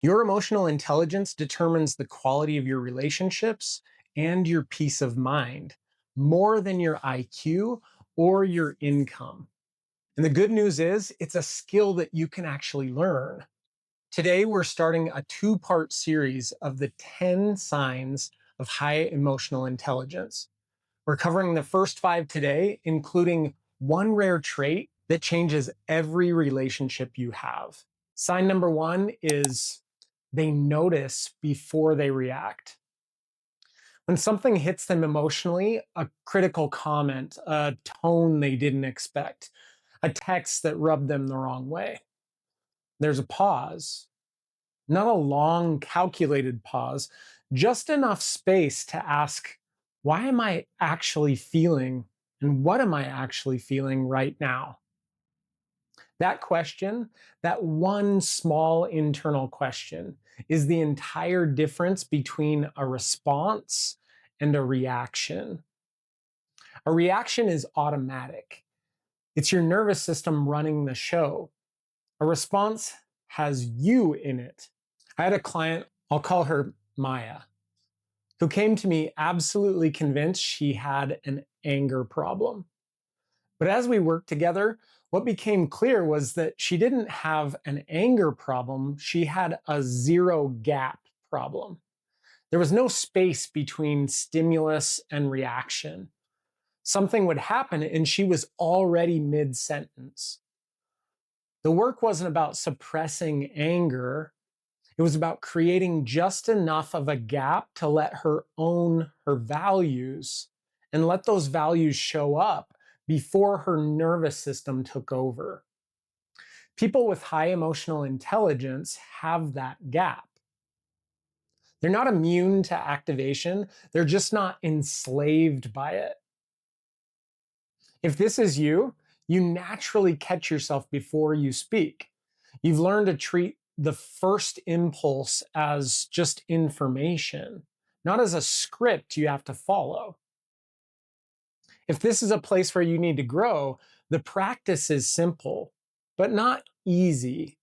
Your emotional intelligence determines the quality of your relationships and your peace of mind more than your IQ or your income. And the good news is, it's a skill that you can actually learn. Today, we're starting a two-part series of the 10 signs of high emotional intelligence. We're covering the first 5 today, including one rare trait that changes every relationship you have. Sign number 1 is they notice before they react. When something hits them emotionally, a critical comment, a tone they didn't expect, a text that rubbed them the wrong way, there's a pause. Not a long, calculated pause, just enough space to ask, why am I actually feeling and what am I actually feeling right now? That question, that one small internal question, is the entire difference between a response and a reaction. A reaction is automatic, it's your nervous system running the show. A response has you in it. I had a client, I'll call her Maya, who came to me absolutely convinced she had an anger problem. But as we worked together, what became clear was that she didn't have an anger problem, she had a zero gap problem. There was no space between stimulus and reaction. Something would happen and she was already mid-sentence. The work wasn't about suppressing anger. It was about creating just enough of a gap to let her own her values and let those values show up before her nervous system took over. People with high emotional intelligence have that gap. They're not immune to activation, they're just not enslaved by it. If this is you, you naturally catch yourself before you speak. You've learned to treat the first impulse as just information, not as a script you have to follow. If this is a place where you need to grow, the practice is simple, but not easy.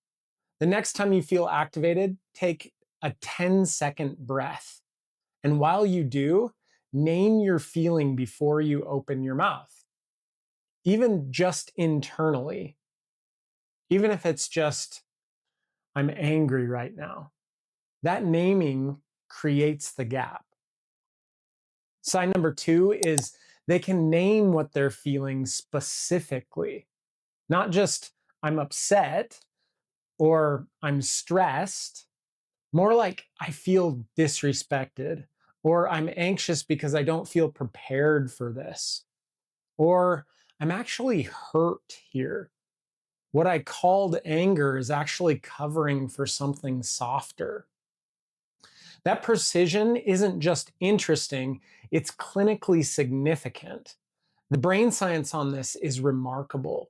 The next time you feel activated, take a 10-second breath. And while you do, name your feeling before you open your mouth. Even just internally, even if it's just, I'm angry right now. That naming creates the gap. Sign number 2 is they can name what they're feeling specifically, not just I'm upset or I'm stressed, more like I feel disrespected, or I'm anxious because I don't feel prepared for this, or I'm actually hurt here. What I called anger is actually covering for something softer. That precision isn't just interesting, it's clinically significant. The brain science on this is remarkable.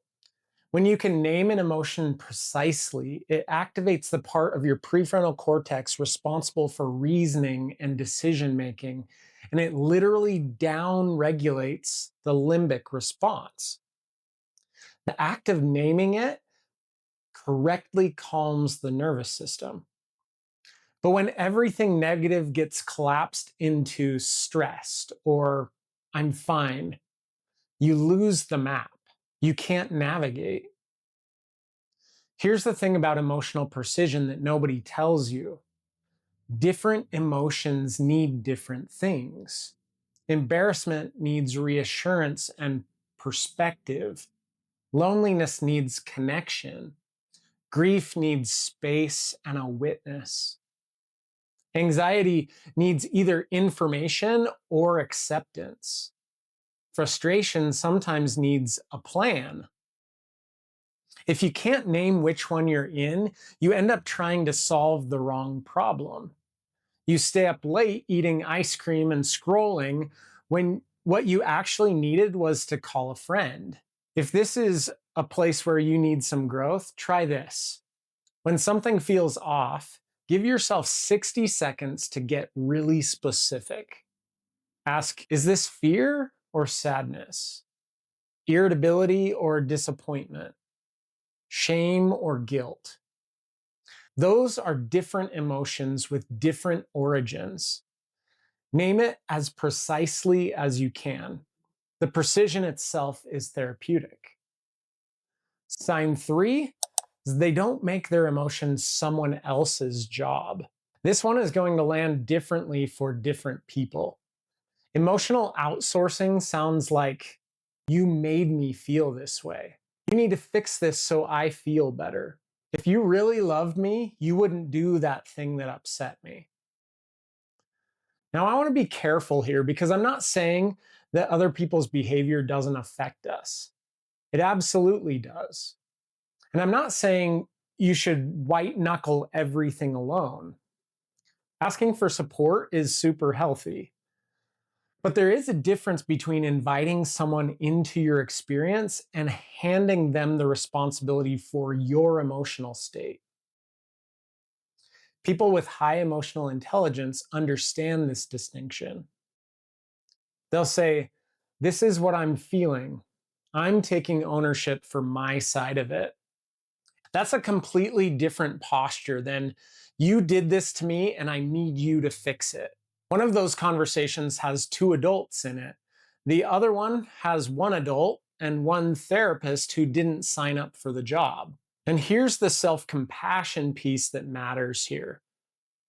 When you can name an emotion precisely, it activates the part of your prefrontal cortex responsible for reasoning and decision making, and it literally down-regulates the limbic response. The act of naming it correctly calms the nervous system. But when everything negative gets collapsed into stressed or I'm fine, you lose the map. You can't navigate. Here's the thing about emotional precision that nobody tells you. Different emotions need different things. Embarrassment needs reassurance and perspective. Loneliness needs connection. Grief needs space and a witness. Anxiety needs either information or acceptance. Frustration sometimes needs a plan. If you can't name which one you're in, you end up trying to solve the wrong problem. You stay up late eating ice cream and scrolling when what you actually needed was to call a friend. If this is a place where you need some growth, try this. When something feels off, give yourself 60 seconds to get really specific. Ask, is this fear or sadness? Irritability or disappointment? Shame or guilt? Those are different emotions with different origins. Name it as precisely as you can. The precision itself is therapeutic. Sign 3 is they don't make their emotions someone else's job. This one is going to land differently for different people. Emotional outsourcing sounds like, you made me feel this way. You need to fix this so I feel better. If you really loved me, you wouldn't do that thing that upset me. Now, I want to be careful here because I'm not saying that other people's behavior doesn't affect us. It absolutely does. And I'm not saying you should white knuckle everything alone. Asking for support is super healthy. But there is a difference between inviting someone into your experience and handing them the responsibility for your emotional state. People with high emotional intelligence understand this distinction. They'll say, "This is what I'm feeling. I'm taking ownership for my side of it." That's a completely different posture than, "You did this to me and I need you to fix it." One of those conversations has two adults in it. The other one has one adult and one therapist who didn't sign up for the job. And here's the self-compassion piece that matters here.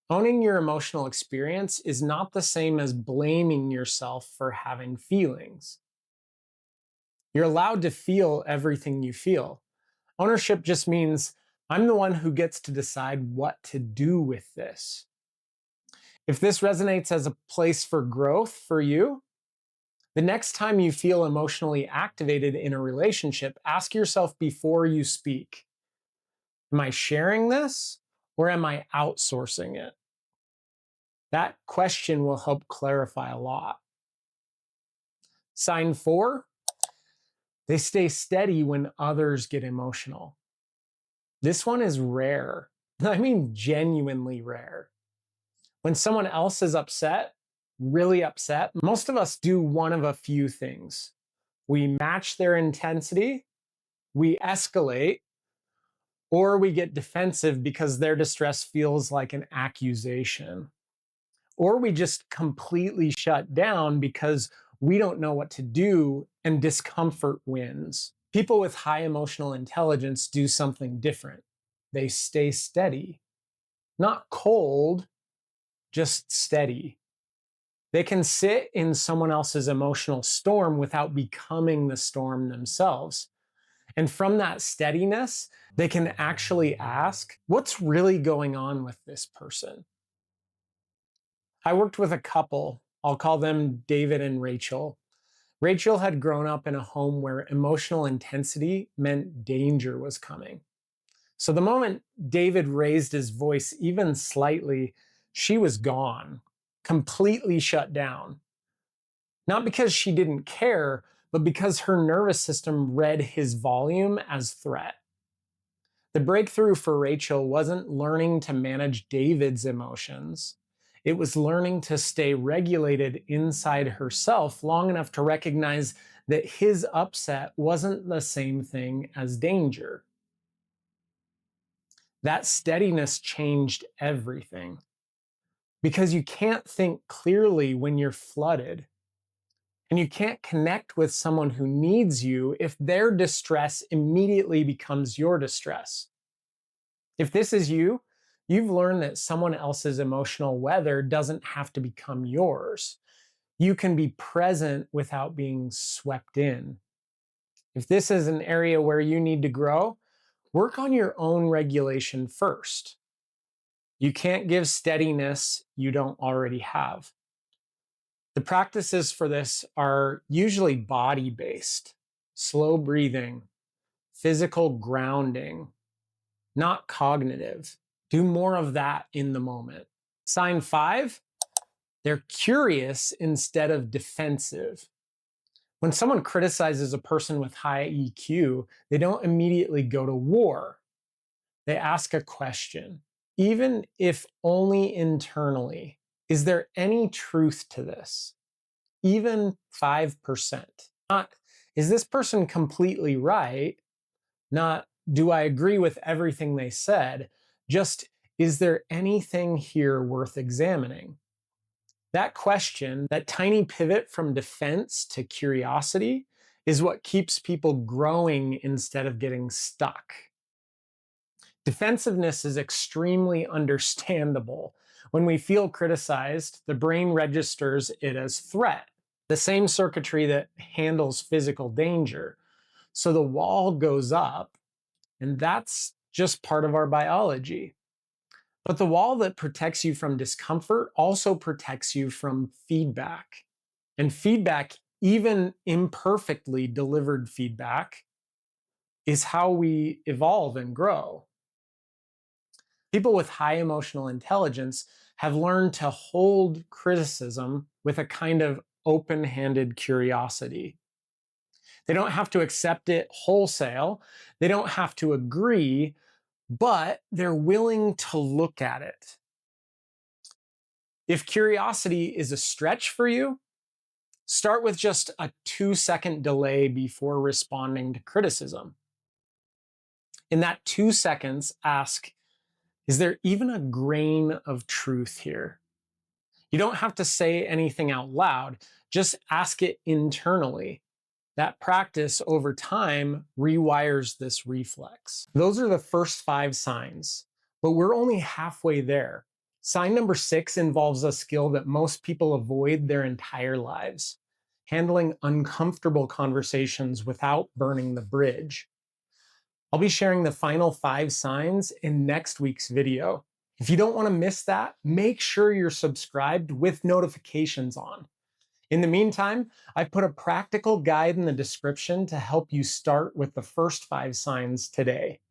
Owning your emotional experience is not the same as blaming yourself for having feelings. You're allowed to feel everything you feel. Ownership just means I'm the one who gets to decide what to do with this. If this resonates as a place for growth for you, the next time you feel emotionally activated in a relationship, ask yourself before you speak, am I sharing this or am I outsourcing it? That question will help clarify a lot. Sign 4, they stay steady when others get emotional. This one is rare. I mean, genuinely rare. When someone else is upset, really upset, most of us do one of a few things. We match their intensity, we escalate, or we get defensive because their distress feels like an accusation. Or we just completely shut down because we don't know what to do and discomfort wins. People with high emotional intelligence do something different. They stay steady, not cold, just steady. They can sit in someone else's emotional storm without becoming the storm themselves. And from that steadiness, they can actually ask, what's really going on with this person? I worked with a couple, I'll call them David and Rachel. Rachel had grown up in a home where emotional intensity meant danger was coming. So the moment David raised his voice even slightly, she was gone, completely shut down. Not because she didn't care, but because her nervous system read his volume as threat. The breakthrough for Rachel wasn't learning to manage David's emotions. It was learning to stay regulated inside herself long enough to recognize that his upset wasn't the same thing as danger. That steadiness changed everything. Because you can't think clearly when you're flooded. And you can't connect with someone who needs you if their distress immediately becomes your distress. If this is you, you've learned that someone else's emotional weather doesn't have to become yours. You can be present without being swept in. If this is an area where you need to grow, work on your own regulation first. You can't give steadiness you don't already have. The practices for this are usually body-based, slow breathing, physical grounding, not cognitive. Do more of that in the moment. Sign 5, they're curious instead of defensive. When someone criticizes a person with high EQ, they don't immediately go to war. They ask a question, even if only internally. Is there any truth to this? Even 5%. Not, is this person completely right? Not, do I agree with everything they said? Just, Is there anything here worth examining? That question, that tiny pivot from defense to curiosity, is what keeps people growing instead of getting stuck. Defensiveness is extremely understandable. When we feel criticized, the brain registers it as threat, the same circuitry that handles physical danger. So the wall goes up, and that's just part of our biology. But the wall that protects you from discomfort also protects you from feedback. And feedback, even imperfectly delivered feedback, is how we evolve and grow. People with high emotional intelligence have learned to hold criticism with a kind of open handed curiosity. They don't have to accept it wholesale, they don't have to agree, but they're willing to look at it. If curiosity is a stretch for you, start with just a 2-second delay before responding to criticism. In that 2 seconds, ask, is there even a grain of truth here? You don't have to say anything out loud, just ask it internally. That practice over time rewires this reflex. Those are the first 5 signs, but we're only halfway there. Sign number 6 involves a skill that most people avoid their entire lives: handling uncomfortable conversations without burning the bridge. I'll be sharing the final 5 signs in next week's video. If you don't want to miss that, make sure you're subscribed with notifications on. In the meantime, I've put a practical guide in the description to help you start with the first 5 signs today.